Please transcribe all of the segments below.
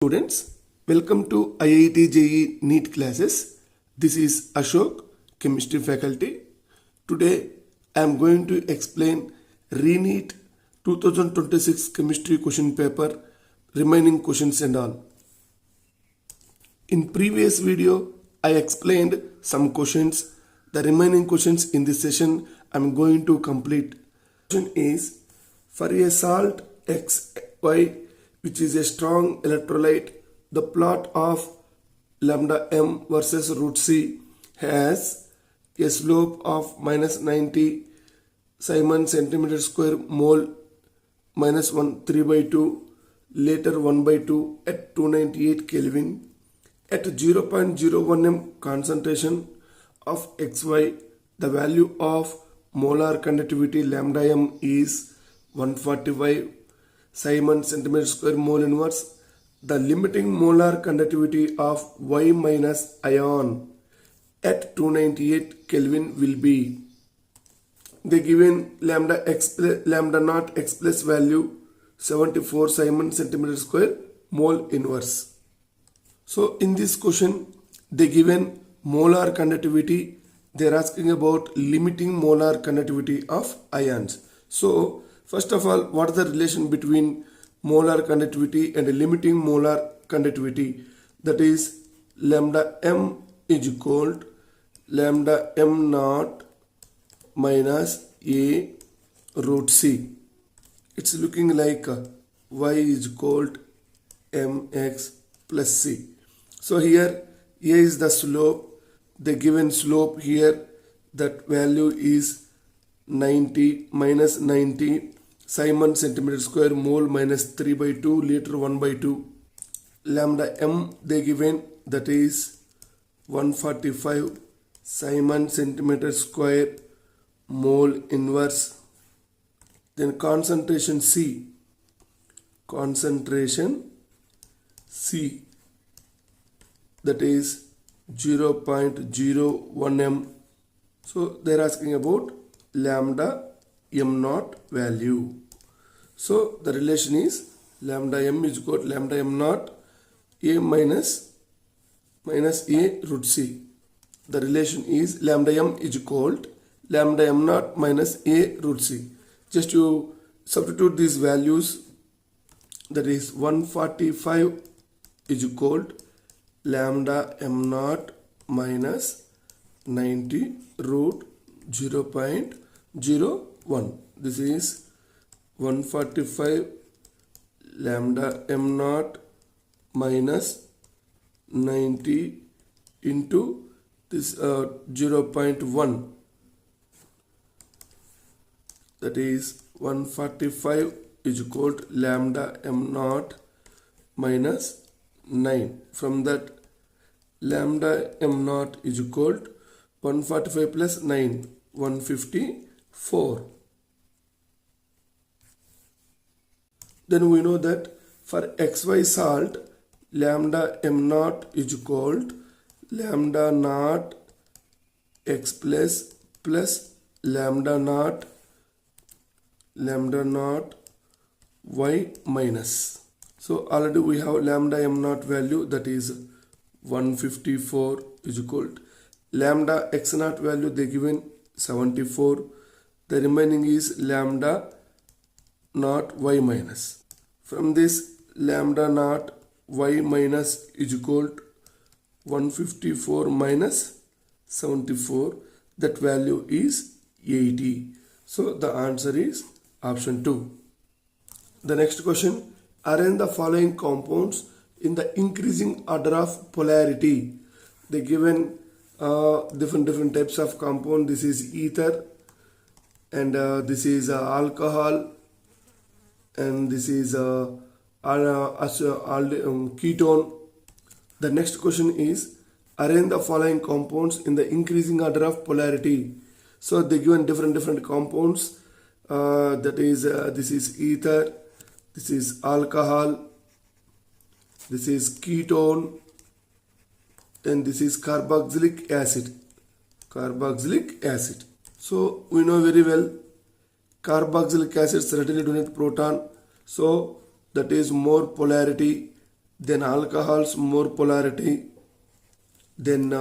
Students, welcome to IIT JEE NEET classes. This is Ashok, chemistry faculty. Today I am going to explain Reneet 2026 chemistry question paper, remaining questions and all. In previous video, I explained some questions. The remaining questions in this session I am going to complete. Question is, for a salt XY which is a strong electrolyte, the plot of lambda m versus root c has a slope of minus 90 Simon centimeter square mole minus 1 3 by 2 later 1 by 2 at 298 Kelvin. At 0.01 m concentration of XY, the value of molar conductivity lambda m is 145 Simon centimeter square mole inverse. The limiting molar conductivity of Y minus ion at 298 Kelvin will be. They given lambda naught x plus value 74 Simon centimeter square mole inverse. So in this question, they given molar conductivity. They are asking about limiting molar conductivity of ions. So first of all, what is the relation between molar conductivity and limiting molar conductivity? That is lambda m is equal to lambda m naught minus a root c. It's looking like y is equal to mx plus c. So here a is the slope. The given slope here, that value is 90 minus 90 Simon centimeter square mole minus 3 by 2 liter 1 by 2. Lambda m they given, that is 145 Simon centimeter square mole inverse. Then concentration C, that is 0.01 m. So they are asking about lambda m naught value. So the relation is lambda m is equal to lambda m naught a minus a root c. The relation is lambda m is equal to lambda m naught minus a root c. Just you substitute these values, that is 145 is equal to lambda m naught minus 90 root 0.01. This is 145 lambda m naught minus 90 into this 0.1. That is 145 is equal to lambda m naught minus 9. From that, lambda m naught is equal to 145 plus 9, 154. Then we know that for XY salt, lambda m naught is equal to lambda naught x plus lambda naught y minus. So already we have lambda m naught value, that is 154 is equal to lambda x naught value they given 74. The remaining is lambda naught y minus. From this, lambda naught y minus is equal to 154 minus 74. That value is 80. So the answer is option 2. The next question, arrange the following compounds in the increasing order of polarity. They given different types of compound. This is ether, and this is alcohol, and this is ketone. The next question is, arrange the following compounds in the increasing order of polarity. So they given different compounds. That is this is ether, this is alcohol, this is ketone, and this is carboxylic acid. So we know very well carboxylic acids readily donate proton, so that is more polarity then alcohols more polarity, then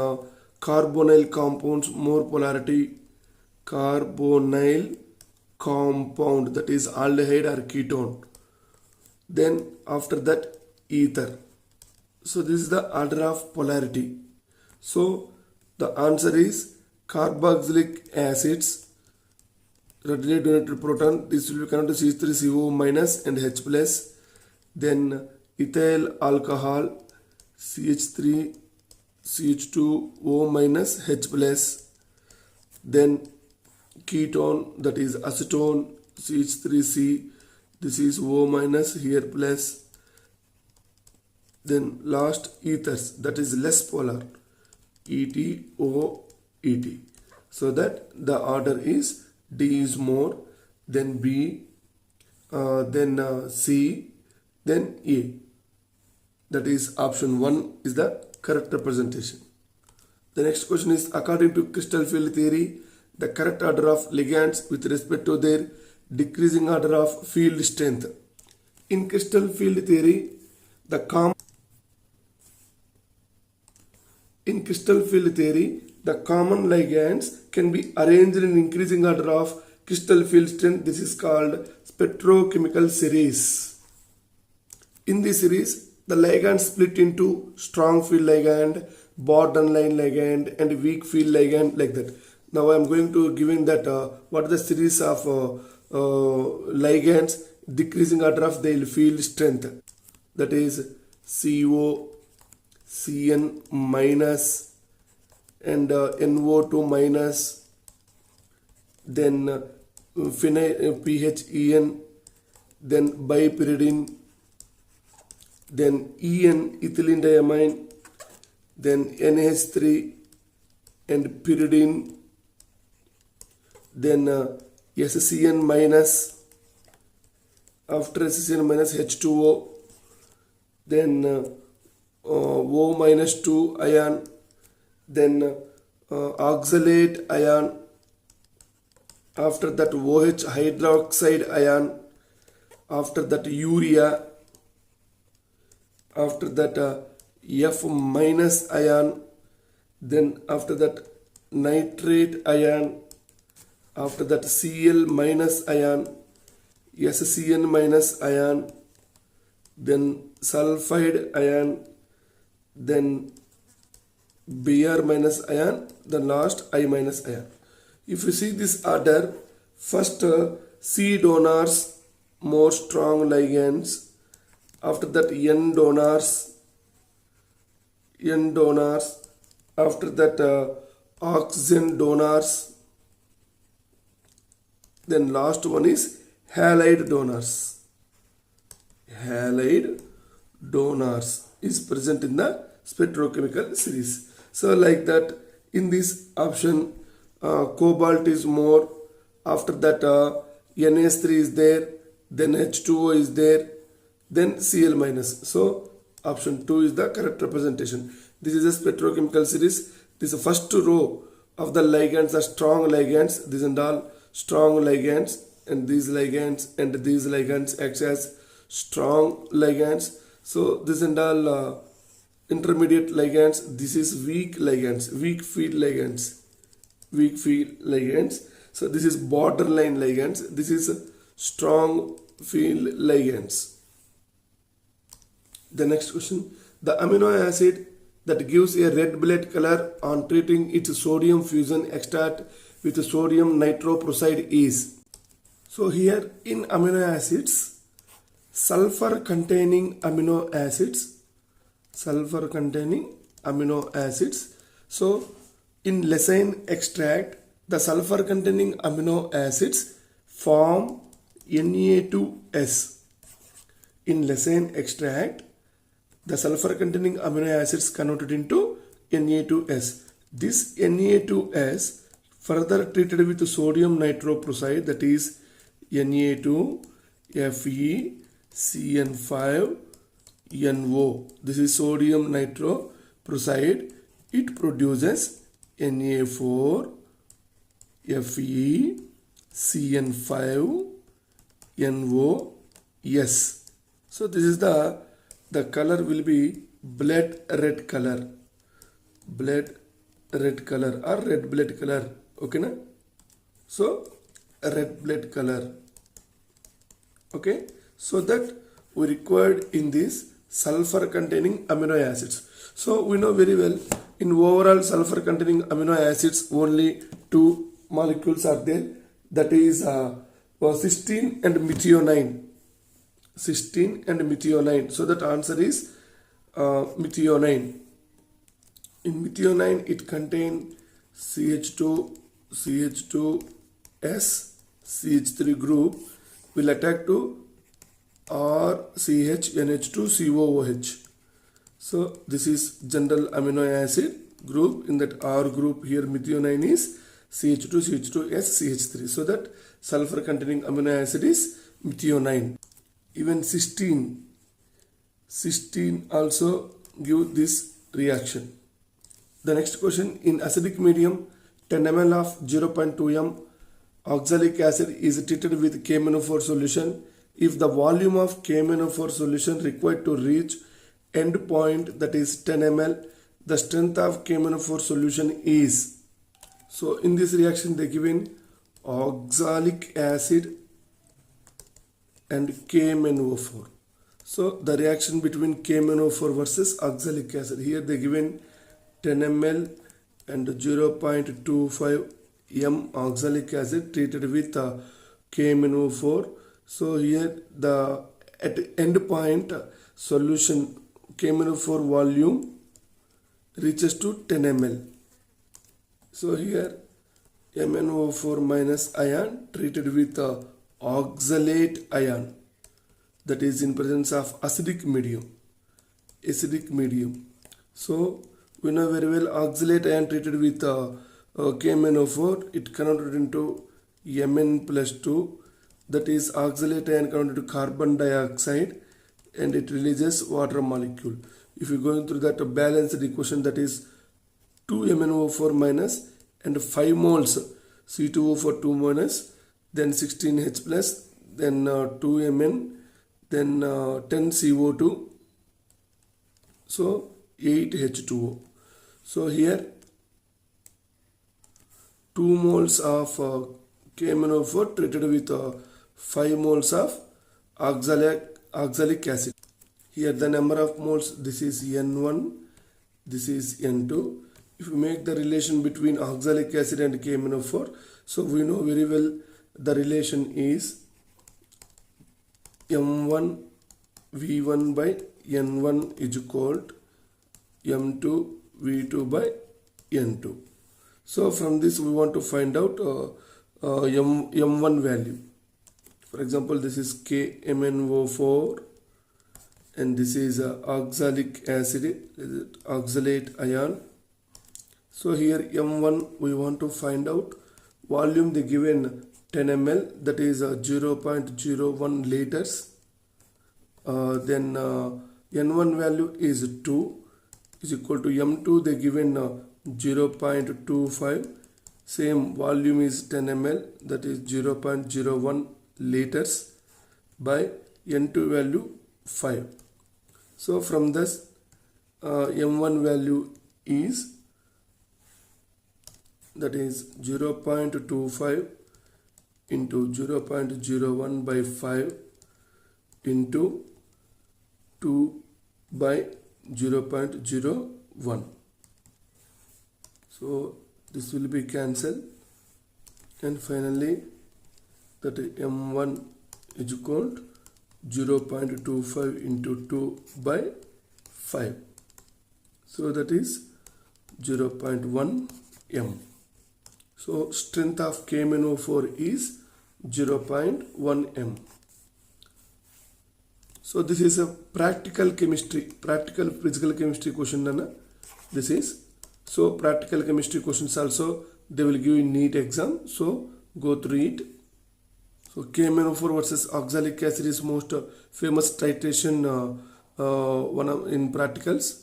carbonyl compounds more polarity, carbonyl compound, that is aldehyde or ketone, then after that ether. So this is the order of polarity. So the answer is carboxylic acids, readily donated proton, this will be connected to CH3CO minus and H plus, then ethyl alcohol CH3 CH2O minus H plus, then ketone, that is acetone CH3C, this is O minus here plus, then last ethers, that is less polar ETOET. So that the order is D is more, then B, then C, then A. That is option 1 is the correct representation. The next question is, according to crystal field theory, the correct order of ligands with respect to their decreasing order of field strength. In crystal field theory, the common ligands can be arranged in increasing order of crystal field strength. This is called spectrochemical series. In this series, the ligands split into strong field ligand, borderline ligand, and weak field ligand, like that. Now I am going to giving that what are the series of ligands decreasing order of their field strength. That is CO, Cn minus, and NO2 minus, then PHEN, then bipyridine, then EN ethylene diamine, then NH3 and pyridine, then SCN minus, after SCN minus H2O, then O minus 2 ion, then oxalate ion, after that OH hydroxide ion, after that urea, after that F minus ion, then after that nitrate ion, after that Cl minus ion, SCN minus ion, then sulfide ion, then Br minus ion, then last I minus ion. If you see this order, first C donors more strong ligands, after that N donors, after that oxygen donors, then last one is halide donors. Halide donors is present in the spectrochemical series. So like that, in this option, cobalt is more, after that NH3 is there, then H2O is there, then Cl minus. So option 2 is the correct representation. This is a spectrochemical series. This is the first row of the ligands are strong ligands. These and all strong ligands, and these ligands and these ligands act as strong ligands. So this and all intermediate ligands. This is weak ligands, weak field ligands. So this is borderline ligands. This is strong field ligands. The next question, the amino acid that gives a red blood color on treating its sodium fusion extract with sodium nitroprusside is. So here in amino acids, sulfur containing amino acids. So in lysine extract, the sulfur containing amino acids form Na2S. In lysine extract, the sulfur containing amino acids converted into Na2S. This Na2S further treated with sodium nitroprusside, that is Na2FeCN5NO. This is sodium nitroprusside. It produces Na4FeCN5NOS. So this is the the color will be blood red color, blood red color or red blood color. Okay na? So red blood color. Okay, so that we required in this sulfur containing amino acids. So we know very well in overall sulfur containing amino acids only two molecules are there, that is cysteine and methionine. Cysteine and methionine. So that answer is methionine. In methionine it contains CH2, CH2S, CH3 group will attack to RCHNH2COOH. So this is general amino acid group. In that R group here methionine is CH2, CH2S, CH3. So that sulfur containing amino acid is methionine. Even cysteine also give this reaction. The next question, in acidic medium 10 ml of 0.2 m oxalic acid is treated with KMnO4 solution. If the volume of KMnO4 solution required to reach end point, that is 10 ml, the strength of KMnO4 solution is. So in this reaction they given oxalic acid and KMnO4. So the reaction between KMnO4 versus oxalic acid, here they given 10 ml and 0.25 m oxalic acid treated with KMnO4. So here the at end point solution KMnO4 volume reaches to 10 ml. So here MnO4 minus ion treated with oxalate ion, that is in presence of acidic medium. So we know very well oxalate ion treated with KMnO4, it converted into Mn plus 2, that is oxalate ion converted to carbon dioxide and it releases water molecule. If you go through that balanced equation, that is 2 MnO4 minus and 5 moles C2O4 2 minus, then 16H plus, then 2 Mn, then 10 CO2, so 8 H2O. So here 2 moles of KMnO4 treated with 5 moles of oxalic acid. Here the number of moles, this is N1, this is N2. If you make the relation between oxalic acid and KMnO4, so we know very well the relation is M1 V1 by N1 is equal to M2 V2 by N2. So from this we want to find out M1 value. For example, this is KMnO4 and this is oxalic acid, oxalate ion. So here M1 we want to find out volume, they given 10 ml, that is 0.01 liters. Then N1 value is 2 is equal to M2, they given 0.25, same volume is 10 ml, that is 0.01 liters by N2 value 5. So from this M1 value is, that is 0.25 into 0.01 by 5 into 2 by 0.01. So this will be cancelled and finally that M1 is equal to 0.25 into 2 by 5. So that is 0.1 m. So strength of KMnO4 is 0.1 m. So this is a practical physical chemistry question, Nana. This is, so practical chemistry questions also they will give in NEET exam. So go through it. So KMnO4 versus oxalic acid is most famous titration one in practicals.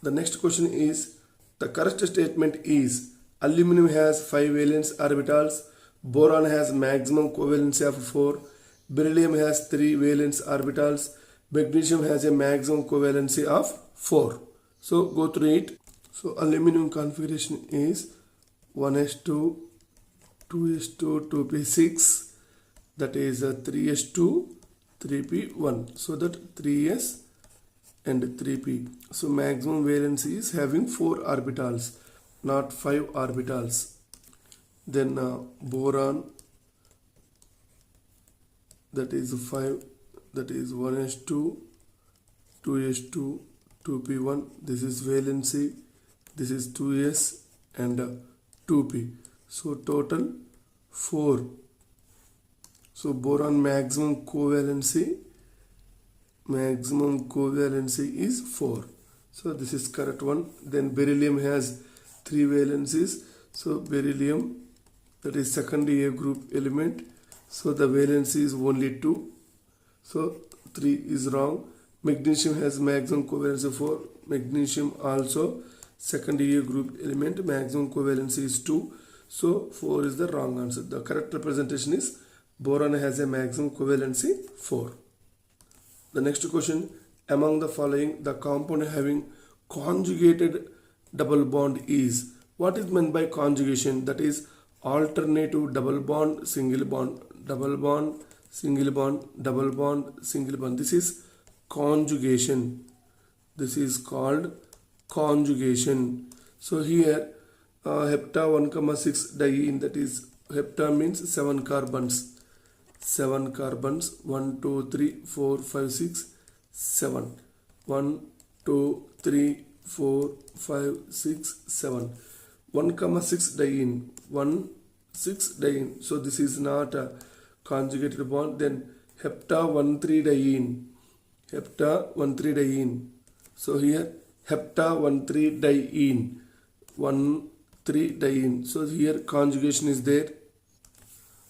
The next question is, the correct statement is aluminum has 5 valence orbitals, boron has maximum covalency of 4, beryllium has 3 valence orbitals, Magnesium has a maximum covalency of 4. So go through it. So aluminum configuration is 1s2, 2s2, 2p6, that is 3s2, 3p1. So that 3s and 3p. So maximum valency is having 4 orbitals, not 5 orbitals. Then boron, that is 5, that is 1s2, 2s2, 2p1. This is valency, this is 2s and 2p. So total 4. So boron maximum covalency is 4. So this is correct one. Then beryllium has 3 valencies. So beryllium, that is second A group element. So the valency is only 2. So 3 is wrong. Magnesium has maximum covalency 4. Magnesium also second A group element, maximum covalency is 2. So 4 is the wrong answer. The correct representation is boron has a maximum covalency 4. The next question, among the following, the compound having conjugated double bond is. What is meant by conjugation? That is alternative double bond, single bond, double bond, single bond, double bond, single bond. This is conjugation. This is called conjugation. So here hepta 1,6 diene, that is hepta means 7 carbons. 7 carbons, 1, 2, 3, 4, 5, 6, 7. 1, 2, 3, 4, 5, 6, 7. 1,6 diene, 1, 6 diene. So this is not a conjugated bond. Then hepta 1, 3 diene. Hepta 1, 3 diene. So here hepta 1, 3 diene. 1, 3 diene. So here conjugation is there.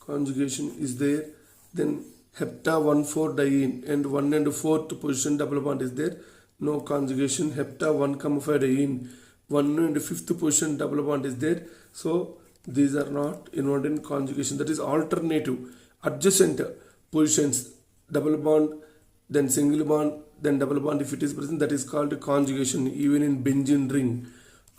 Conjugation is there. Then hepta 1, 4 diene and 1 and 4th position double bond is there. No conjugation. Hepta 1, 5 diene. 1 and 5th position double bond is there. So these are not involved in conjugation. That is alternative, adjacent positions, double bond, then single bond, then double bond if it is present, that is called conjugation. Even in benzene ring,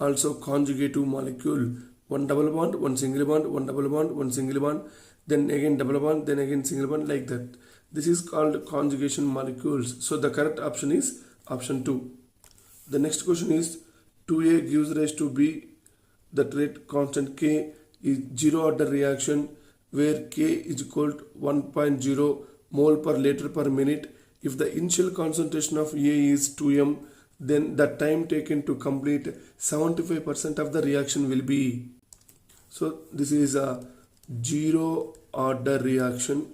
also conjugative molecule, one double bond, one single bond, one double bond, one single bond, then again double bond, then again single bond, like that. This is called conjugation molecules. So the correct option is option 2. The next question is 2A gives rise to B. That rate constant K is 0 order reaction where K is equal to 1.0 mole per liter per minute. If the initial concentration of A is 2m, then the time taken to complete 75% of the reaction will be. So this is a 0 order reaction.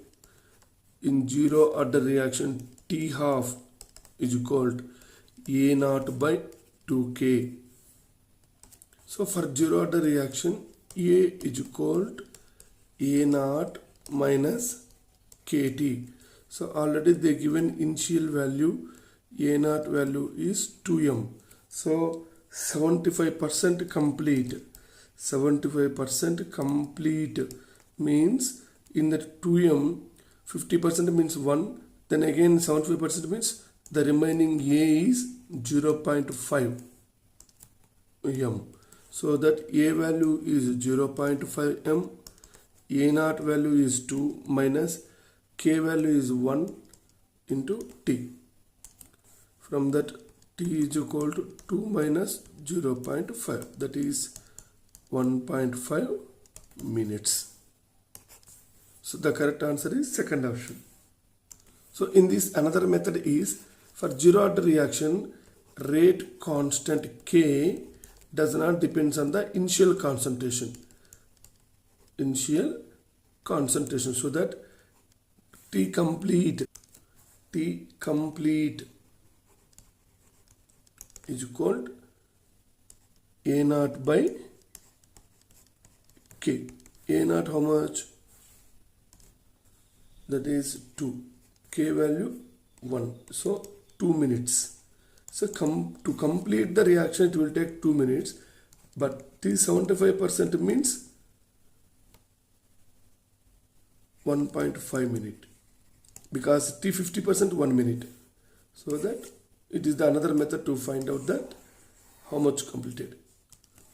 In 0 order reaction, T half is equal to A naught by 2K. So for 0 order reaction, A is equal to A naught minus KT. So already they given initial value, A naught value is 2m. So 75% complete. 75% complete means in the 2m, 50% means 1. Then again 75% means the remaining A is 0.5 m. So that A value is 0.5 m, A naught value is 2 minus K value is 1 into T. From that T is equal to 2 minus 0.5, that is 1.5 minutes. So the correct answer is second option. So in this another method is for 0 order reaction, rate constant K does not depend on the initial concentration. Initial concentration. So that T complete is equal to A naught by K. A naught how much? That is 2. K value 1. So 2 minutes. So to complete the reaction it will take 2 minutes. But T 75% means 1.5 minute. Because T 50% 1 minute. So that it is the another method to find out that how much completed.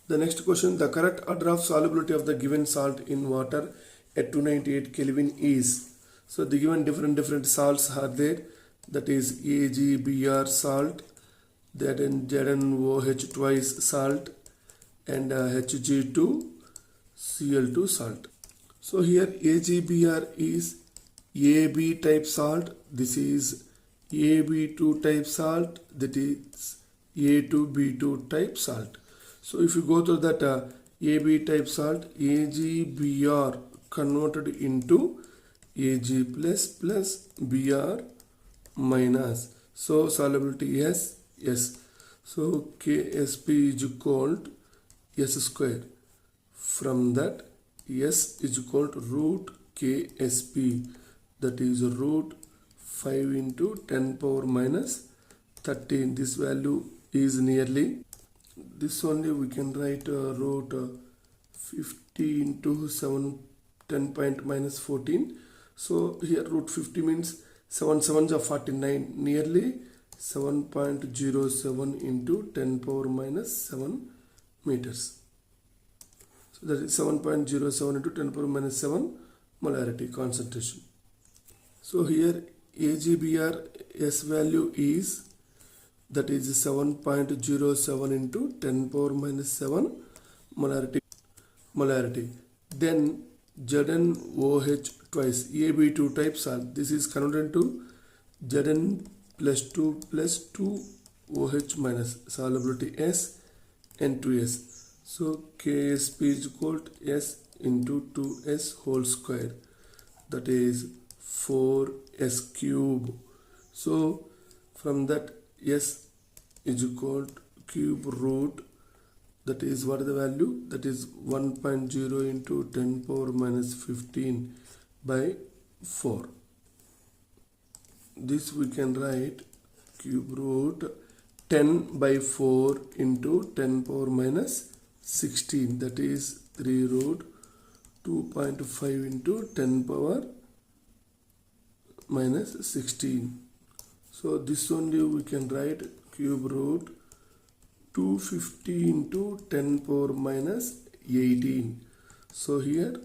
The next question, the correct order of solubility of the given salt in water at 298 Kelvin is. So the given different salts are there, that is AgBr salt, then ZnOH twice salt, and Hg2Cl2 salt. So here AgBr is AB type salt, this is AB2 type salt, that is A2B2 type salt. So if you go to that AB type salt, AgBr converted into Ag plus Br minus. So solubility is S. So Ksp is equal to S square. From that, S is equal to root Ksp, that is root 5 into 10 power minus 13. This value is nearly, this only we can write root 50 into 7 10 point minus 14. So here root 50 means 7 7s are 49, nearly 7.07 into 10 power minus 7 meters. So that is 7.07 into 10 power minus 7 molarity concentration. So here AgBr S value is, that is 7.07 into 10 power minus 7 molarity. Then ZnOH twice AB2 type salt, this is converted to Zn plus 2 plus 2 OH minus, solubility S and 2S. So Ksp is equal to S into 2S whole square, that is 4S cube. So from that, S is equal to cube root, that is what is the value, that is 1.0 into 10 power minus 15 by 4. This we can write cube root 10 by 4 into 10 power minus 16, that is 3 root 2.5 into 10 power minus 16. So this only we can write cube root 250 into 10 power minus 18. So here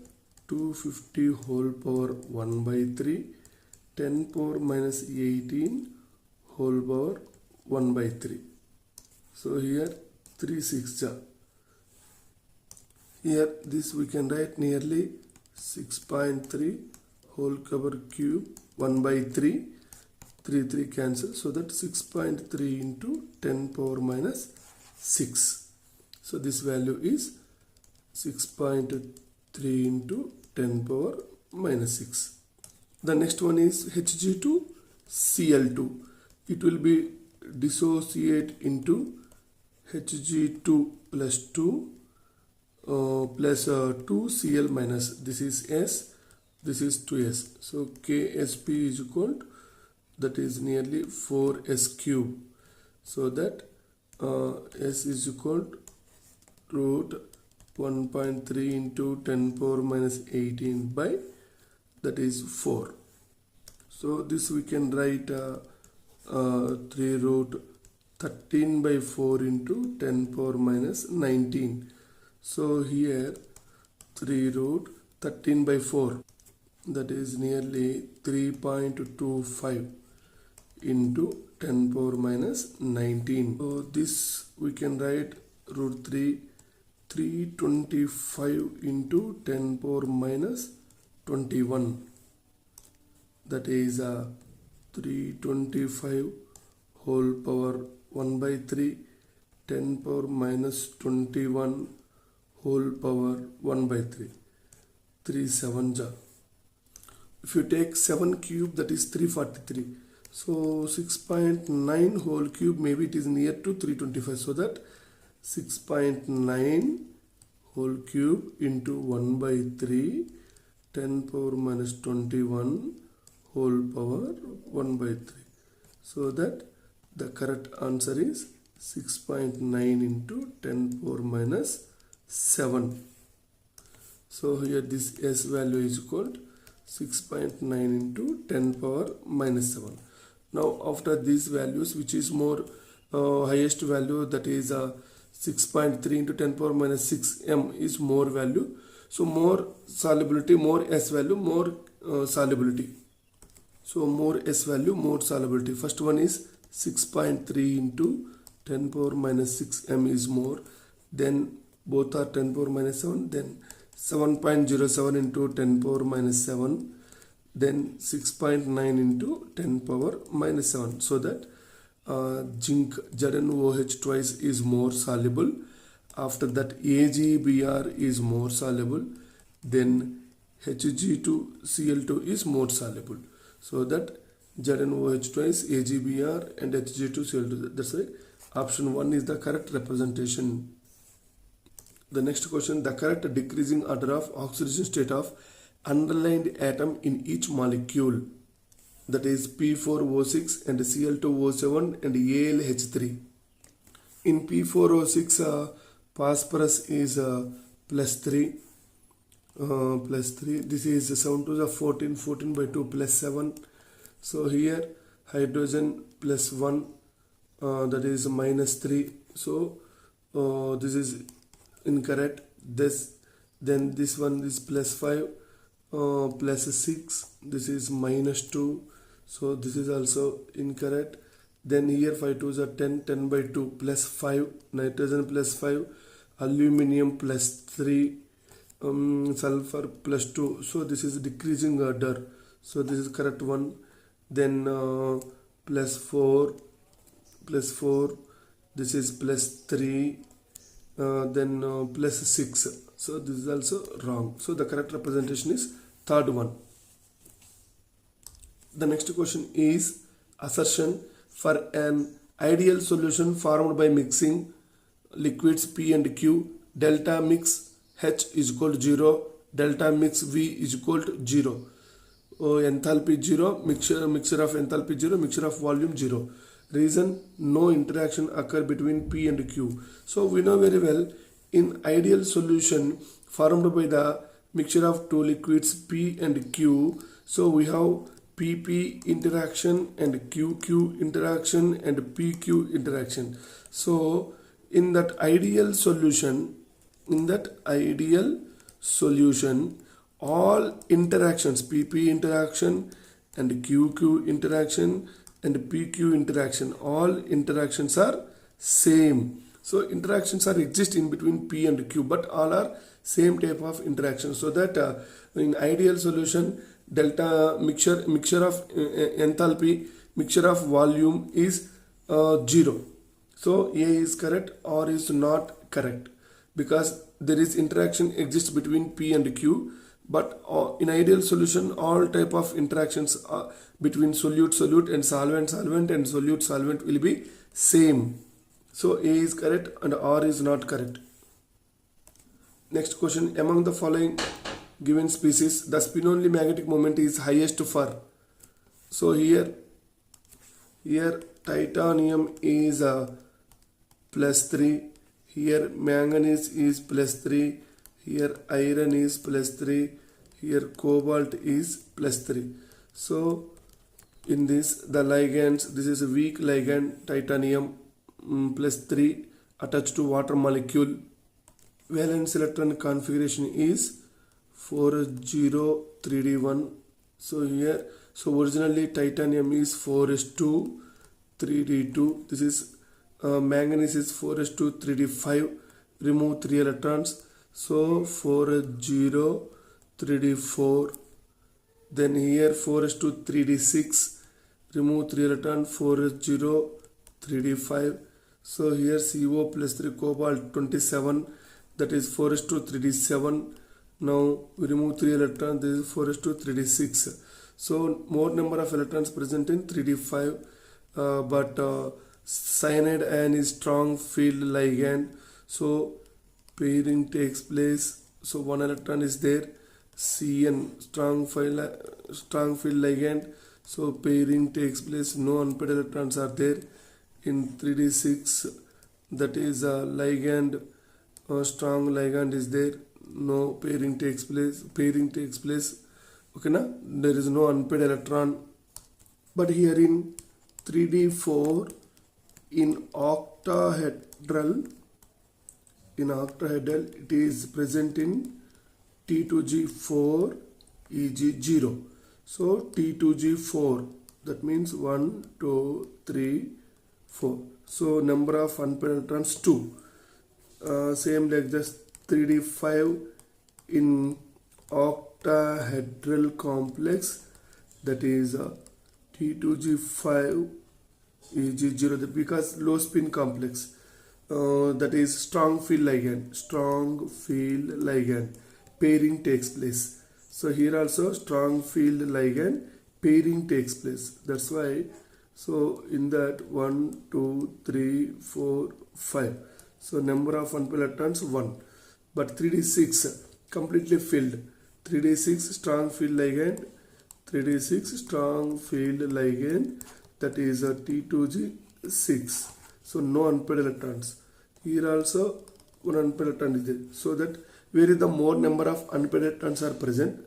250 whole power 1 by 3, 10 power minus 18 whole power 1 by 3. So here 3 6 ja. Here this we can write nearly 6.3 whole cover cube 1 by 3, 3 cancel, so that 6.3 into 10 power minus 6. So this value is 6.3 into 10 power minus 6. The next one is Hg2Cl2. It will be dissociate into Hg2 plus 2 plus 2Cl minus, this is S, this is 2S. So Ksp is equal to, that is nearly 4S cube. So that S is equal to root 1.3 into 10 power minus 18 by, that is 4. So this we can write 3 root 13 by 4 into 10 power minus 19. So here 3 root 13 by 4, that is nearly 3.25 into 10 power minus 19. So this we can write root 325 into 10 power minus 21, that is 325 whole power 1 by 3, 10 power minus 21 whole power 1 by 3, 3 7 ja. If you take 7 cube, that is 343. So 6.9 whole cube, maybe it is near to 325. So that 6.9 whole cube into 1 by 3, 10 power minus 21 whole power 1 by 3. So that the correct answer is 6.9 into 10 power minus 7. So here this S value is equal to 6.9 into 10 power minus 7. Now after these values, which is more highest value, that is 6.3 into 10 power minus 6 m is more value. So more solubility, more S value, more solubility. So more S value, more solubility. First one is 6.3 into 10 power minus 6 m is more. Then both are 10 power minus 7. Then 7.07 into 10 power minus 7. Then 6.9 into 10 power minus 7. So that zinc ZnOH twice is more soluble. After that AgBr is more soluble. Then Hg2Cl2 is more soluble. So that ZnOH twice, AgBr and Hg2Cl2. That's why option 1 is the correct representation. The next question, the correct decreasing order of oxidation state of underlined atom in each molecule, that is P4O6 and Cl2O7 and AlH3. In P4O6 phosphorus is plus 3. This is 7 to the 14, 14 by 2 plus 7. So here hydrogen plus 1, that is minus 3. So this is incorrect. Then this one is plus 5, plus 6. This is minus 2. So this is also incorrect. Then here 5 2s are 10, 10 by 2 plus 5, nitrogen plus 5, aluminium plus 3, sulfur plus 2. So this is decreasing order. So this is correct one. Then plus 4, this is plus 3, then plus 6. So this is also wrong. So the correct representation is third one. The next question is assertion for an ideal solution formed by mixing liquids P and Q, delta mix H is equal to 0, delta mix V is equal to 0. Enthalpy 0, mixture of enthalpy 0, mixture of volume 0. Reason, no interaction occur between P and Q. So we know very well, in ideal solution formed by the mixture of two liquids P and Q, so we have PP interaction and QQ interaction and PQ interaction. So in that ideal solution, all interactions, PP interaction and QQ interaction and PQ interaction, all interactions are same. So interactions are exist in between P and Q, but all are same type of interaction. So that in ideal solution, delta mixture of enthalpy, mixture of volume is 0. So A is correct, or is not correct, because there is interaction exists between P and Q, but in ideal solution all type of interactions between solute and solvent and solute will be same. So A is correct and R is not correct. Next question, among the following given species, the spin-only magnetic moment is highest for. So here titanium is plus 3, here manganese is plus 3, here iron is plus 3, here cobalt is plus 3. So in this, the ligands, this is a weak ligand, titanium plus 3 attached to water molecule. Valence electron configuration is 4s0 3d1. So here, so originally titanium is 4s2 3d2. This is manganese is 4s2 3d5. Remove 3 electrons. So 4s0 3d4. Then here 4s2 3d6. Remove 3 electrons. 4s0 3d5. So here CO plus 3 cobalt 27. That is 4s2 3d7. Now we remove 3 electrons. This is 4s2 3d6. So more number of electrons present in 3d5, but cyanide ion is strong field ligand. So pairing takes place. So 1 electron is there. Cn strong field ligand. So pairing takes place. No unpaired electrons are there. In 3d6, that is ligand, strong ligand is there. No pairing takes place. Okay, na? There is no unpaired electron. But here in 3d4 in octahedral. In octahedral, it is present in T2G4 EG0. So T2G4, that means 1, 2, 3, 4. So number of unpaired electrons 2. Same like this, 3d5 in octahedral complex, that is T2G5 EG0, because low spin complex, that is strong field ligand pairing takes place. So here also strong field ligand pairing takes place. That's why, so in that 1, 2, 3, 4, 5. So number of unpaired electrons 1. But 3d6 completely filled. 3d6 strong field ligand. 3d6 strong field ligand, that is T2G6. So no unpaired electrons. Here also one unpaired electron is there. So that where is the more number of unpaired electrons are present,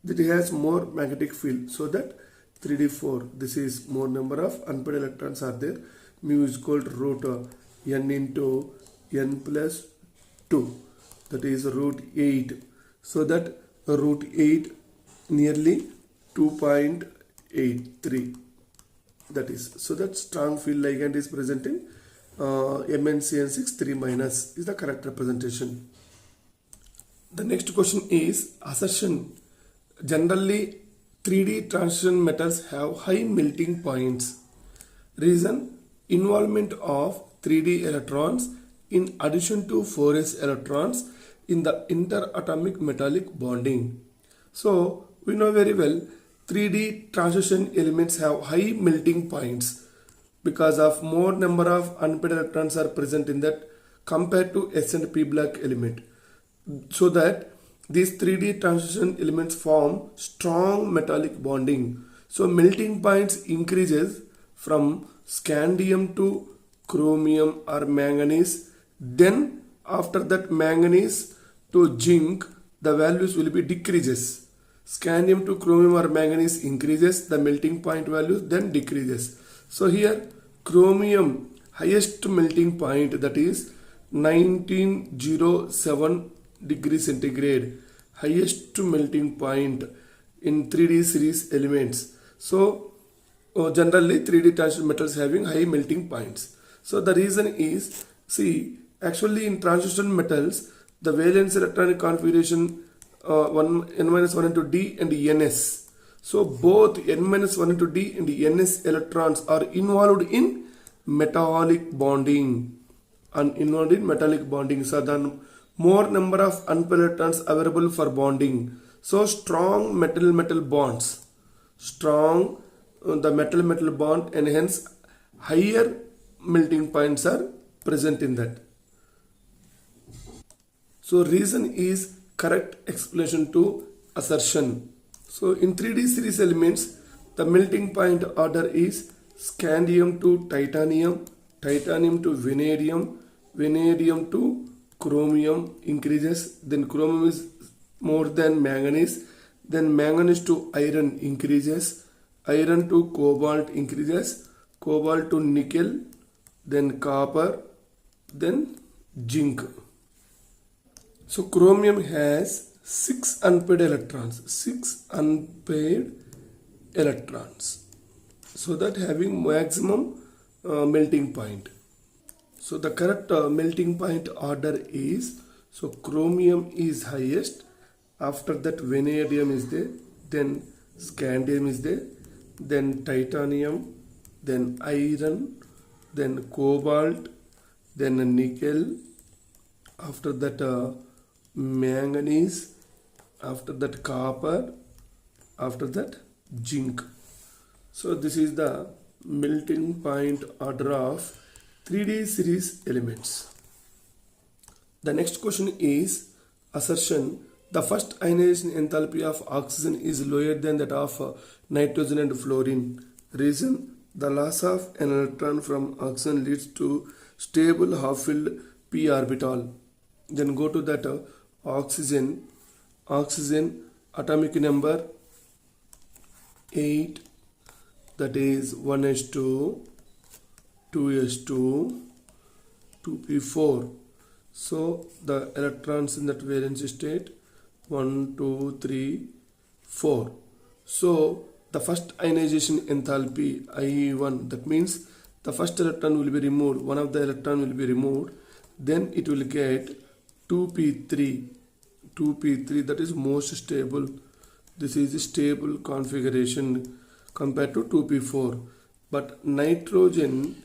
that has more magnetic field. So that 3d4, this is more number of unpaired electrons are there. Mu is equal to root n into n plus 2, that is root 8. So that root 8 nearly 2.83, that is. So that strong field ligand is present in MnCN6 3 minus is the correct representation. The next question is assertion. Generally 3D transition metals have high melting points. Reason: involvement of 3D electrons in addition to 4s electrons in the interatomic metallic bonding. So we know very well 3D transition elements have high melting points because of more number of unpaired electrons are present in that compared to S and P block element. So that these 3D transition elements form strong metallic bonding. So melting points increases from scandium to chromium or manganese. Then after that manganese to zinc, the values will be decreases. Scandium to chromium or manganese increases, the melting point value then decreases. So here chromium highest melting point, that is 1907 degrees centigrade, highest melting point in 3D series elements. So generally 3D transition metals having high melting points. So the reason is, see, actually in transition metals the valence electronic configuration n-1 into d and ns. So both n-1 into d and ns electrons are involved in metallic bonding. So the more number of unpaired electrons available for bonding. So strong metal-metal bonds. Strong the metal-metal bond, and hence higher melting points are present in that. So reason is correct explanation to assertion. So in 3D series elements, the melting point order is scandium to titanium, titanium to vanadium, vanadium to chromium increases, then chromium is more than manganese, then manganese to iron increases, iron to cobalt increases, cobalt to nickel, then copper, then zinc. So chromium has 6 unpaired electrons, 6 unpaired electrons. So that having maximum melting point. So the correct melting point order is, so chromium is highest, after that vanadium is there, then scandium is there, then titanium, then iron, then cobalt, then nickel, after that manganese, after that copper, after that zinc. So this is the melting point order of 3D series elements. The next question is assertion. The first ionization enthalpy of oxygen is lower than that of nitrogen and fluorine. Reason: the loss of an electron from oxygen leads to stable half-filled p orbital. Then go to that oxygen atomic number 8, that is 1s2, 2s2, 2p4. So the electrons in that valence state 1, 2, 3, 4. So the first ionization enthalpy IE1, that means the first electron will be removed, one of the electron will be removed, then it will get 2p3, 2p3, that is most stable. This is a stable configuration compared to 2p4. But nitrogen,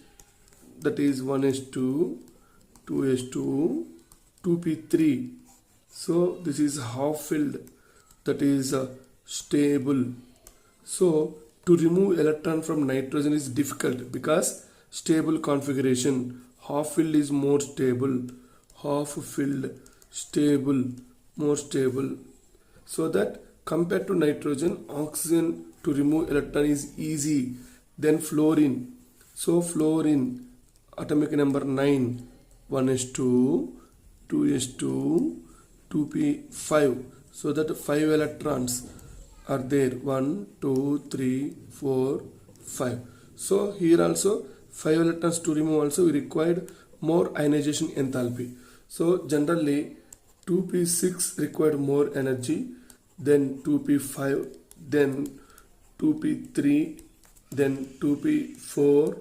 that is 1s2, 2s2, 2p3. So this is half filled, that is stable. So to remove electron from nitrogen is difficult because stable configuration. Half filled is more stable, half filled, stable, more stable. So that compared to nitrogen, oxygen to remove electron is easy. Then fluorine. So fluorine, atomic number 9, 1s2, 2s2, 2p5. So that 5 electrons are there, 1, 2, 3, 4, 5. So here also 5 electrons to remove also we required more ionization enthalpy. So generally 2p6 required more energy, then 2p5, then 2p3, then 2p4,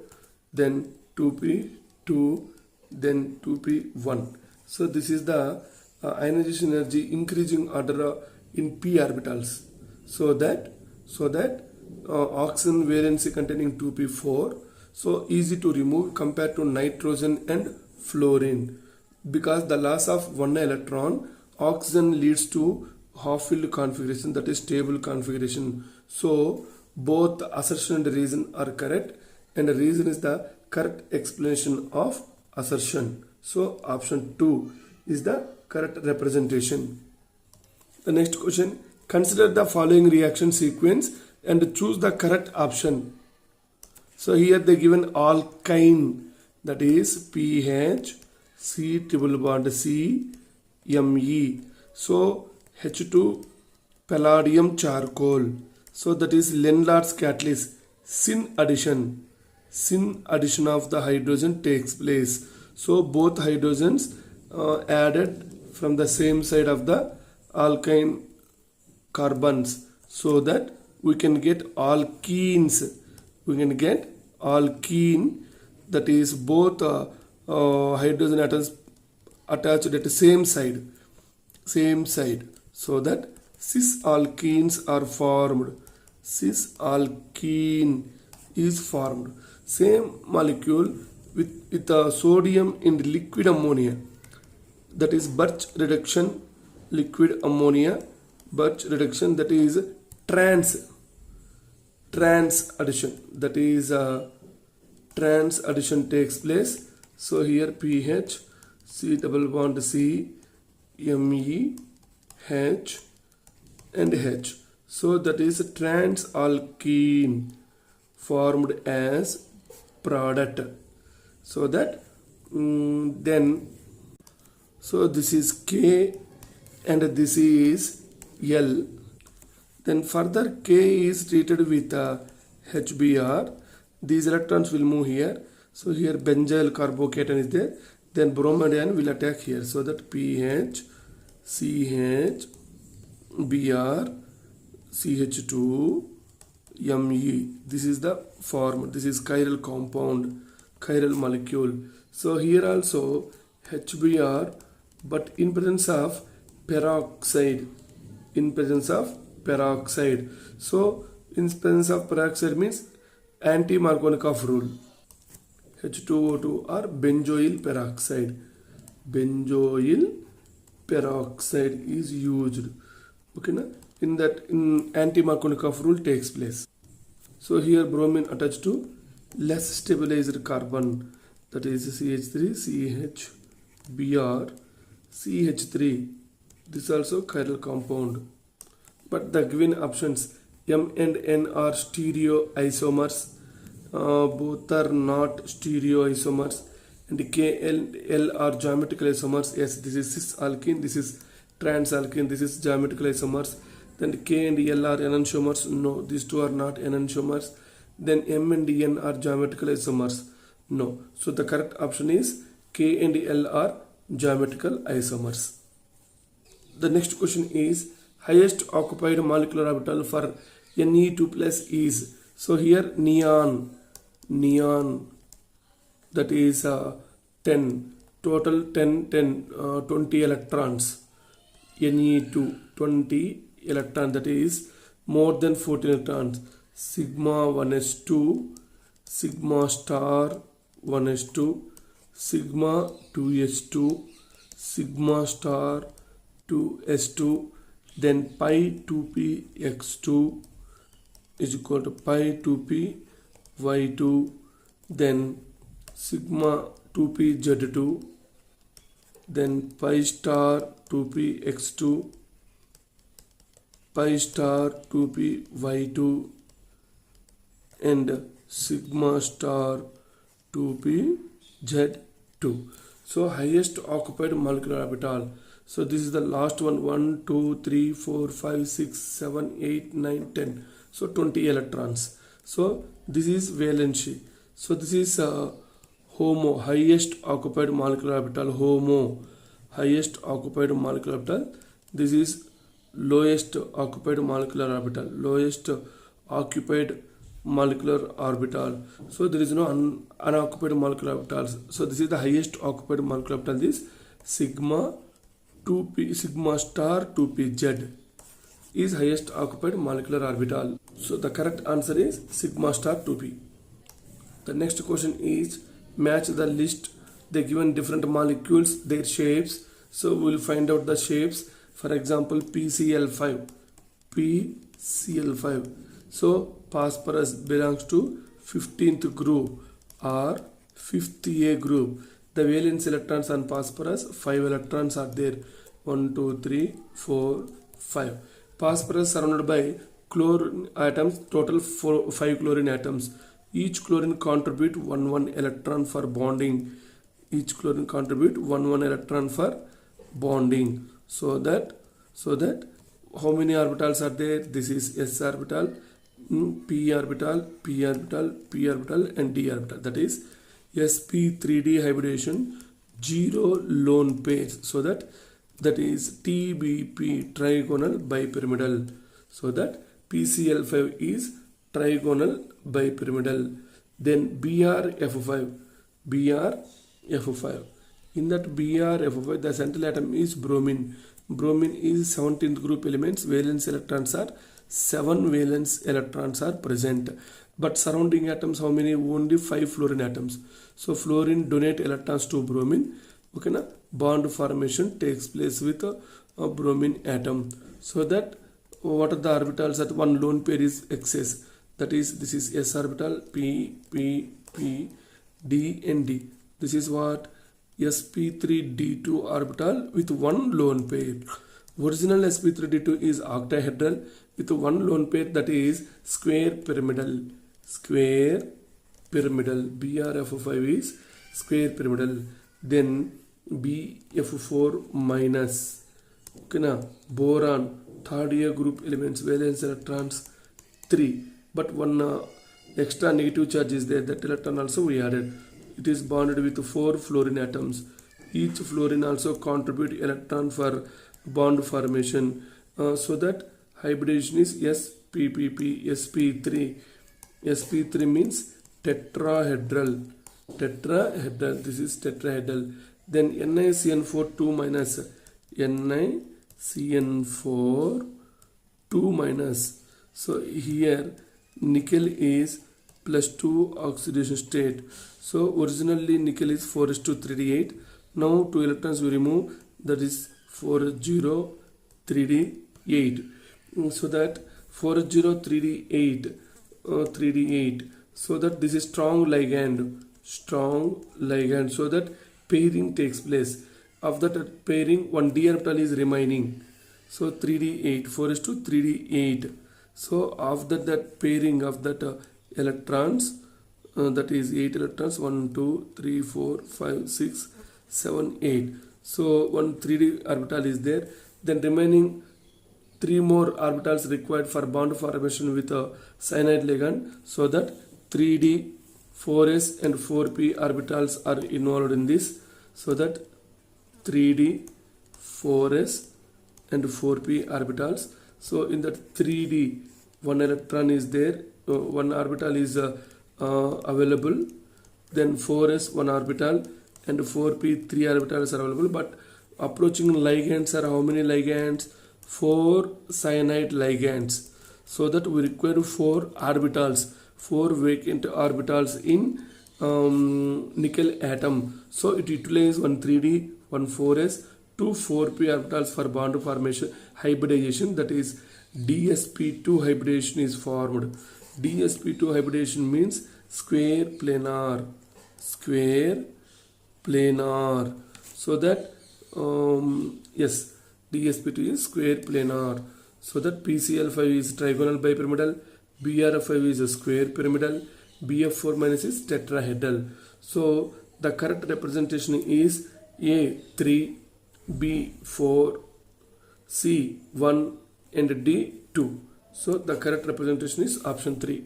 then 2p2, then 2p1. So this is the ionization energy increasing order in p orbitals. So that oxygen valency containing 2p4, so easy to remove compared to nitrogen and fluorine. Because the loss of one electron, oxygen leads to half-filled configuration, that is stable configuration. So both the assertion and the reason are correct, and the reason is the correct explanation of assertion. So option 2 is the correct representation. The next question, consider the following reaction sequence and choose the correct option. So here they given alkyne, that is pH, C triple bond C, Me. So H2 palladium charcoal. So that is Lenlard's catalyst. Syn addition of the hydrogen takes place. So both hydrogens added from the same side of the alkyne carbons, so that we can get alkenes. We can get alkene, that is both hydrogen atoms attached at the same side, so that cis alkenes are formed. Cis alkene is formed. Same molecule with sodium in liquid ammonia, that is Birch reduction, liquid ammonia, Birch reduction, that is trans addition, that is trans addition takes place. So here pH, C double bond C, Me, H and H. So that is trans alkene formed as product. So that then, so this is K and this is L. Then further K is treated with HBr. These electrons will move here. So here benzyl carbocation is there. Then bromide will attack here. So that pH, CH, Br, CH2, Me. This is the form. This is chiral compound, chiral molecule. So here also HBr, but in presence of peroxide. So in presence of peroxide means anti-Markovnikov rule. H2O2 or benzoyl peroxide. Benzoyl peroxide is used. Okay, na? In that, in anti-Markovnikov rule takes place. So here bromine attached to less stabilized carbon, that is CH3, CH, Br, CH3. This also chiral compound. But the given options M and N are stereoisomers. Both are not stereoisomers. And K and L are geometrical isomers. Yes, this is cis alkene, this is trans alkene, this is geometrical isomers. Then K and L are enantiomers. No, these two are not enantiomers. then M and N are geometrical isomers. No. So the correct option is K and L are geometrical isomers. The next question is highest occupied molecular orbital for Ne2 plus is. So here neon, that is 10, total 20 electrons. Ne2 20 electron, that is more than 14 electrons. Sigma 1s2, sigma star 1s2, sigma 2s2, sigma star 2s2, then pi 2p x2 is equal to pi 2p y2, then sigma 2p z2, then pi star 2p x2, pi star 2p y2, and sigma star 2p z2. So highest occupied molecular orbital. So this is the last one. 1 2 3 4 5 6 7 8 9 10. So 20 electrons. So this is valency. So this is HOMO, highest occupied molecular orbital. HOMO, highest occupied molecular orbital. This is lowest occupied molecular orbital. Lowest occupied molecular orbital. So there is no unoccupied molecular orbitals. So this is the highest occupied molecular orbital. This sigma 2p, sigma star 2pz is highest occupied molecular orbital. So the correct answer is sigma star 2p. The next question is match the list. They given different molecules, their shapes. So we will find out the shapes. For example, PCl5. So phosphorus belongs to 15th group or 5th A group. The valence electrons on phosphorus, 5 electrons are there. 1 2 3 4 5. Phosphorus surrounded by chlorine atoms, total 5 chlorine atoms. Each chlorine contribute 1 electron for bonding. Each chlorine contribute 1 electron for bonding. So that how many orbitals are there? This is s orbital, p orbital, p orbital, p orbital, and d orbital. That is sp3d hybridization, 0 lone pairs. So that is TBP, trigonal bipyramidal. So that PCl5 is trigonal bipyramidal. Then BrF5. In that BrF5, the central atom is bromine. Bromine is 17th group elements. Valence electrons are 7 valence electrons are present. But surrounding atoms, how many? Only 5 fluorine atoms. So fluorine donate electrons to bromine. Okay, na? Bond formation takes place with a bromine atom. So that what are the orbitals at one lone pair is excess. That is, this is s orbital, p, d and d. This is what? sp3d2 orbital with 1 lone pair. Original sp3d2 is octahedral with 1 lone pair, that is square pyramidal. BrF5 is square pyramidal. Then BF4 minus. Okay, na? Boron, third year group elements, valence electrons 3, but one extra negative charge is there. That electron also we added. It is bonded with 4 fluorine atoms. Each fluorine also contribute electron for bond formation. So that hybridization is sp3. sp3 means tetrahedral. This is tetrahedral. Then NiCN4 2 minus. NiCN4 2 minus. So here nickel is +2 oxidation state. So originally nickel is 4:3d8. Now 2 electrons we remove, that is 4:3d8. So that 4:3d8. So that this is strong ligand. So that pairing takes place. Of that pairing, 1 d orbital is remaining. So 3d8, 4:3d8. So after that pairing of that electrons, that is 8 electrons, 1 2 3 4 5 6 7 8. So one 3d orbital is there. Then remaining 3 more orbitals required for bond formation with a cyanide ligand. So that 3d, 4s and 4p orbitals are involved in this, so that 3d, 4s and 4p orbitals. So in that 3d, one electron is there, one orbital is available, then 4s one orbital and 4p three orbitals are available, but approaching ligands are how many ligands? 4 cyanide ligands, so that we require 4 orbitals, 4 vacant orbitals in nickel atom. So it utilizes one 3d, one 4s, two 4p orbitals for bond formation, hybridization, that is dsp2 hybridization is formed. dsp2 hybridization means square planar, so that yes, dsp2 is square planar, so that pcl5 is trigonal bipyramidal, brf5 is a square pyramidal, bf4 minus is tetrahedral. So the correct representation is a3, b4, c1 and d2. So the correct representation is option 3.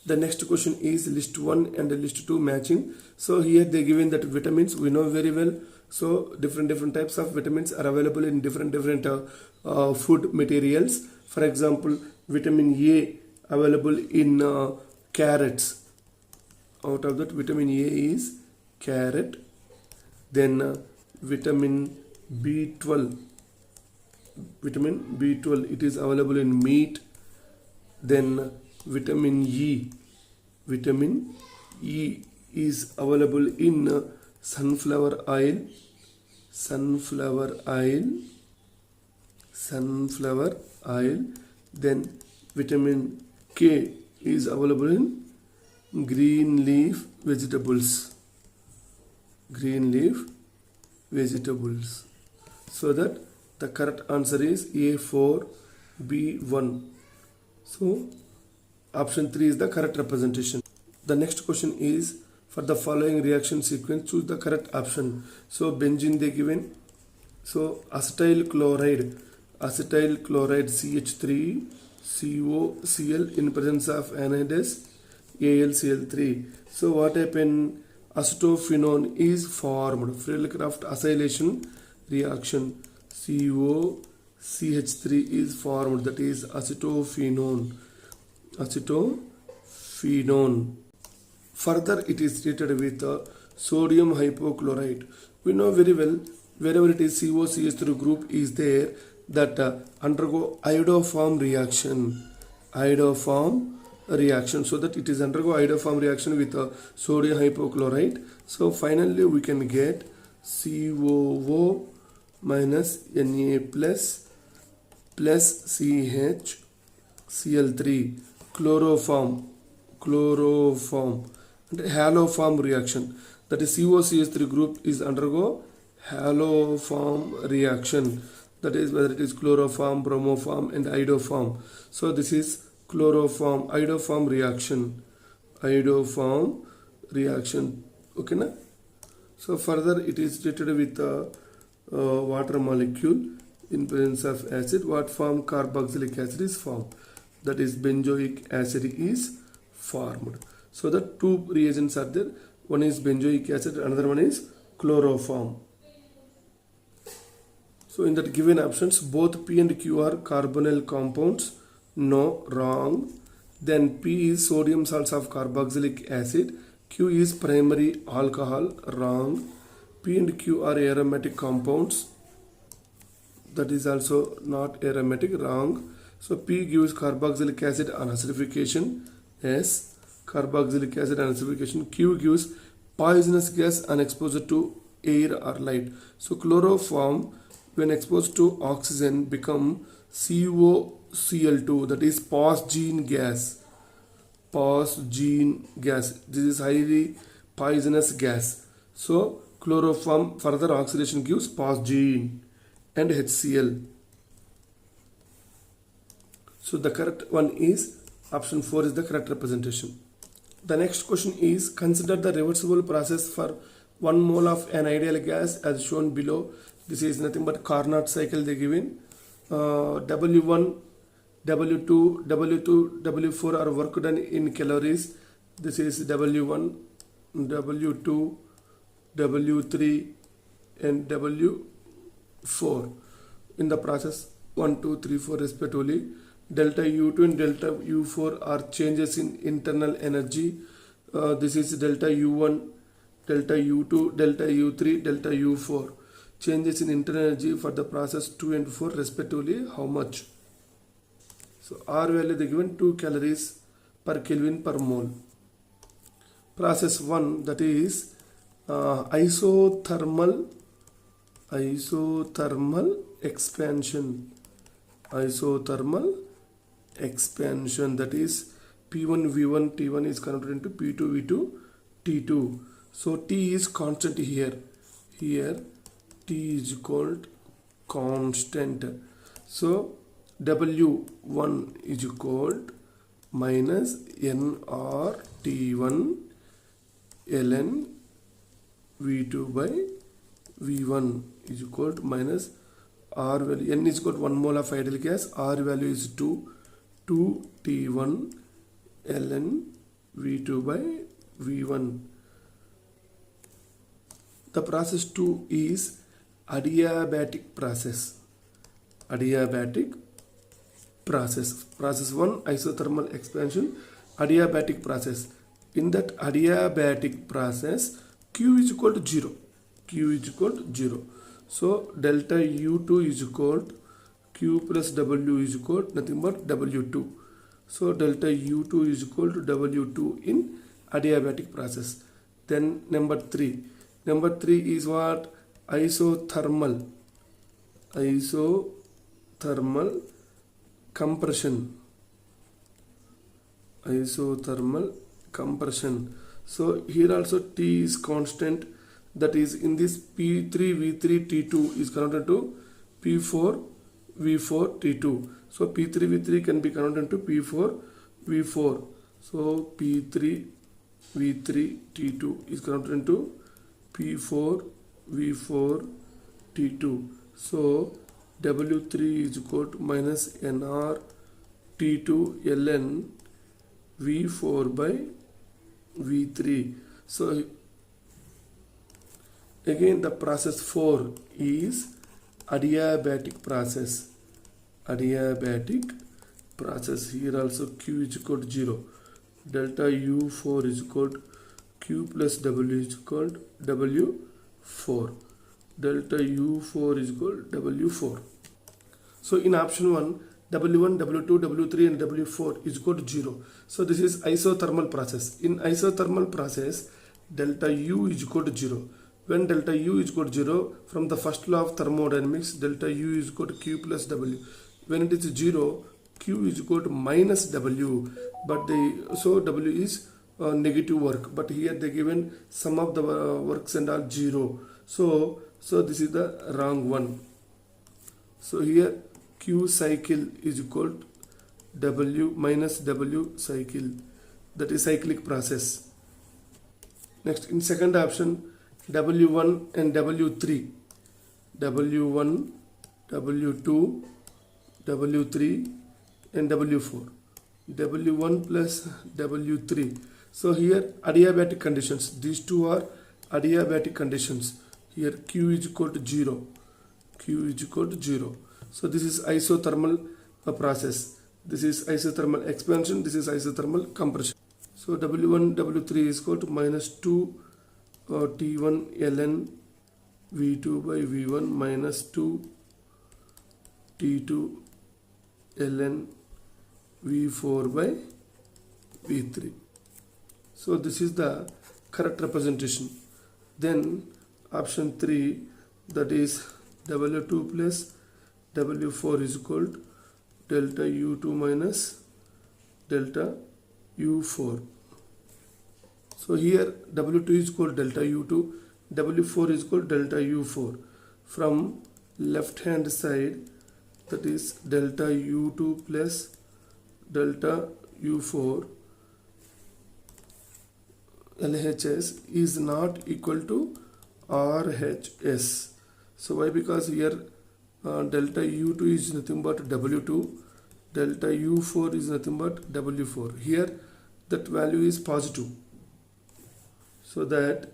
The next question is list 1 and list 2 matching. So here they given that vitamins, we know very well. So different types of vitamins are available in different food materials. For example, vitamin A available in carrots. Out of that, vitamin A is carrot. Then vitamin B12. Vitamin B12, it is available in meat. Then vitamin E is available in sunflower oil. Then vitamin K is available in green leaf vegetables. So that the correct answer is A4, B1. So option 3 is the correct representation. The next question is, for the following reaction sequence, choose the correct option. So benzene they given. So acetyl chloride CH3 COCl in presence of anhydrous AlCl3. So what happened? Acetophenone is formed. Friedel-Crafts acylation reaction. COCH3 is formed, that is acetophenone. Further, it is treated with sodium hypochlorite. We know very well, wherever it is COCH3 group is there, that undergo iodoform reaction, so that it is undergo iodoform reaction with sodium hypochlorite. So finally we can get COO minus Na plus CHCl3 chloroform and haloform reaction, that is COCH3 group is undergo haloform reaction, that is whether it is chloroform, bromoform and iodoform. So this is iodoform reaction, okay na? So further it is treated with water molecule in presence of acid. What form? Carboxylic acid is formed, that is benzoic acid is formed. So the two reagents are there, one is benzoic acid, another one is chloroform. So in that given options, both P and Q are carbonyl compounds. No, wrong. Then P is sodium salts of carboxylic acid, Q is primary alcohol, wrong. P and Q are aromatic compounds, that is also not aromatic, wrong. So P gives carboxylic acid on acidification, yes, carboxylic acid on acidification. Q gives poisonous gas on exposure to air or light. So chloroform, when exposed to oxygen, become COCl2, that is phosgene gas. This is highly poisonous gas. So chloroform further oxidation gives phosgene and HCl. So the correct one is option 4 is the correct representation. The next question is, consider the reversible process for 1 mole of an ideal gas as shown below. This is nothing but Carnot cycle they given. W1, W2, W4 are work done in calories. This is W1, W2, W3 and W4 in the process 1, 2, 3, 4 respectively. Delta U2 and delta U4 are changes in internal energy. This is delta U1, delta U2, delta U3, delta U4. Changes in internal energy for the process 2 and 4 respectively. How much? So R value they given 2 calories per Kelvin per mole. Process 1, that is isothermal expansion. Isothermal expansion, that is P1 V1 T1 is converted into P2 V2 T2. So T is constant here. Here T is called constant. So W1 is called minus nRT1 ln V2 by V1 is equal to minus R value. N is equal to 1 mole of ideal gas. R value is 2 T1 ln V2 by V1. The process 2 is adiabatic process. Adiabatic process. Process 1 isothermal expansion, adiabatic process. In that adiabatic process, Q is equal to 0. Q is equal to 0. So delta U2 is equal to Q plus W is equal to nothing but W2. So delta U2 is equal to W2 in adiabatic process. Then number 3. Number 3 is what? Isothermal. Isothermal compression. Isothermal compression. So here also T is constant, that is in this P3 V3 T2 is converted to P4 V4 T2. So P3 V3 can be converted to P4 V4. So P3 V3 T2 is converted into P4 V4 T2. So W3 is equal to minus NR T2 ln V4 by V3. So again the process 4 is adiabatic process. Adiabatic process. Here also Q is equal to 0. Delta U4 is equal to Q plus W is equal to W4. Delta U4 is equal to W4. So in option 1, W1, W2, W3 and W4 is equal to 0. So this is isothermal process. In isothermal process, delta U is equal to 0. When delta U is equal to 0, from the first law of thermodynamics, delta U is equal to Q plus W. When it is 0, Q is equal to minus W. But so W is negative work. But here they given sum of the works and all 0. So this is the wrong one. So here Q cycle is equal to W minus W cycle. That is cyclic process. Next, in second option, W1 and W3. W1, W2, W3 and W4. W1 plus W3. So here adiabatic conditions. These two are adiabatic conditions. Here Q is equal to 0. Q is equal to 0. So this is isothermal process. This is isothermal expansion. This is isothermal compression. So W1, W3 is equal to minus 2 T1 ln V2 by V1 minus 2 T2 ln V4 by V3. So this is the correct representation. Then option 3, that is W2 plus W4 is equal to delta U2 minus delta U4. So here W2 is equal to delta U2, W4 is equal to delta U4. From left hand side, that is delta U2 plus delta U4 LHS is not equal to RHS. So why? Because here delta U2 is nothing but W2, delta U4 is nothing but W4. Here that value is positive. So that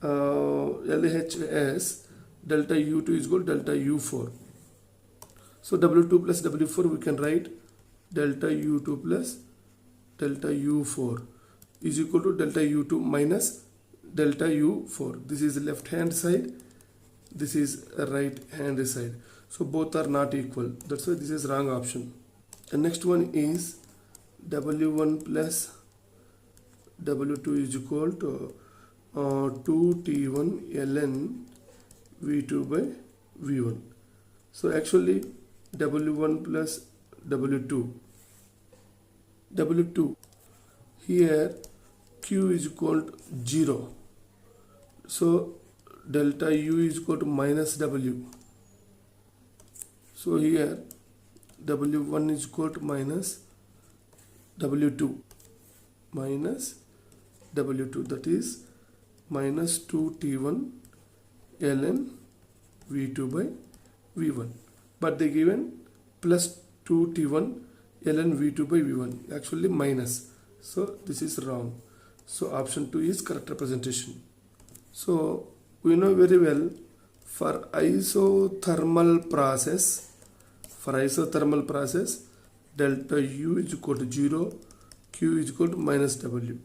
LHS delta U2 is equal to delta U4. So W2 plus W4 we can write delta U2 plus delta U4 is equal to delta U2 minus delta U4. This is left hand side, this is right hand side. So both are not equal. That's why this is wrong option. The next one is W1 plus W2 is equal to 2T1 ln V2 by V1. So actually W1 plus W2 here Q is equal to 0. So delta U is equal to minus W. So here W1 is equal to minus W2 minus W2, that is minus 2T1 ln V2 by V1, but they given plus 2T1 ln V2 by V1, actually minus. So this is wrong. So option 2 is correct representation. So we know very well for isothermal process, delta U is equal to 0, Q is equal to minus W.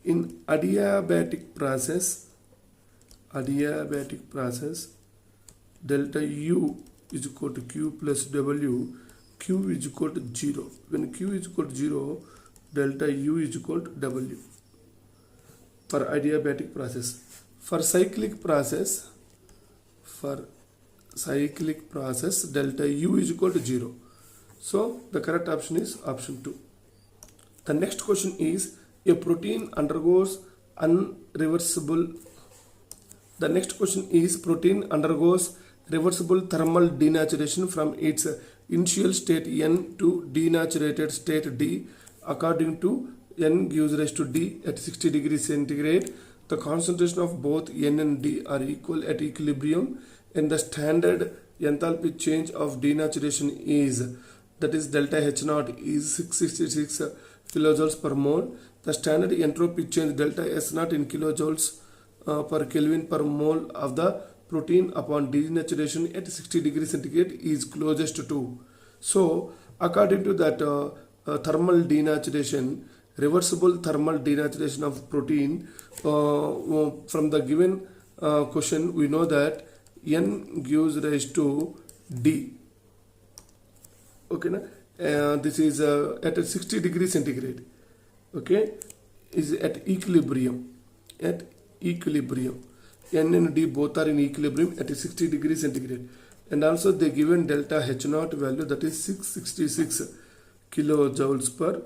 In adiabatic process, delta U is equal to Q plus W, Q is equal to 0. When Q is equal to 0, delta U is equal to W for adiabatic process. For cyclic process, delta U is equal to 0. So the correct option is option 2. The next question is a protein undergoes reversible thermal denaturation from its initial state N to denaturated state D according to N gives rise to D at 60 degrees centigrade. The concentration of both N and D are equal at equilibrium, and the standard enthalpy change of denaturation is, that is delta H naught is 666 kilojoules per mole. The standard entropy change delta S naught in kilojoules per Kelvin per mole of the protein upon denaturation at 60 degrees centigrade is closest to. So according to that thermal denaturation, reversible thermal denaturation of protein, from the given question we know that N gives rise to D. Okay, this is at 60 degrees centigrade. Okay, is at equilibrium. N and D both are in equilibrium at 60 degrees centigrade, and also they given delta H naught value, that is 666 kilojoules per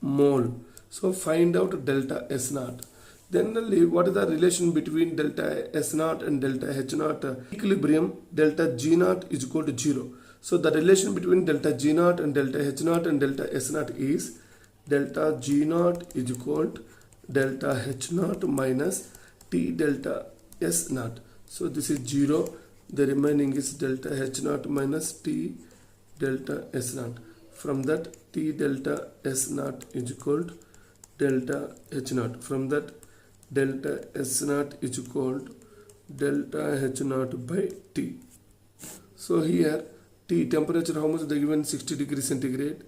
mole. So find out delta S naught. Then what is the relation between delta S naught and delta H naught? Equilibrium, delta G naught is equal to 0. So the relation between delta G naught and delta H naught and delta S naught is delta G naught is equal to delta H naught minus T delta S naught. So this is 0. The remaining is delta H naught minus T delta S naught. From that T delta S naught is equal to delta H naught. From that delta S naught is equal to delta H naught by T. So here T temperature, how much they given? 60 degrees centigrade.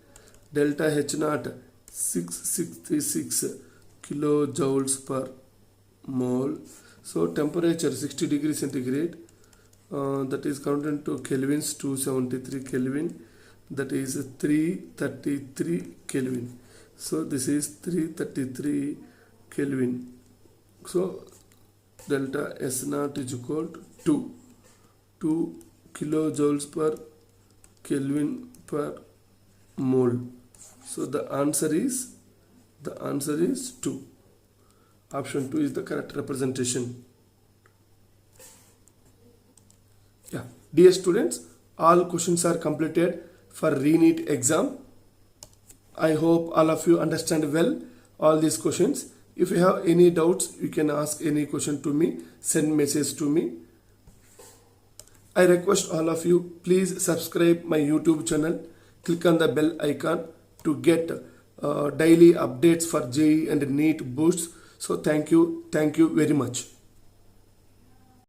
Delta H naught 666 kilojoules per mole. So temperature 60 degrees centigrade, that is converted to kelvins, 273 Kelvin, that is 333 Kelvin. So this is 333 Kelvin. So delta S naught is equal to 2 kilojoules per Kelvin per mole. So the answer is 2. Option 2 is the correct representation. Yeah, dear students, all questions are completed for Reneet exam. I hope all of you understand well all these questions. If you have any doubts, you can ask any question to me, send message to me. I request all of you, please subscribe my YouTube channel, click on the bell icon to get daily updates for JEE and NEET boosts. So thank you very much.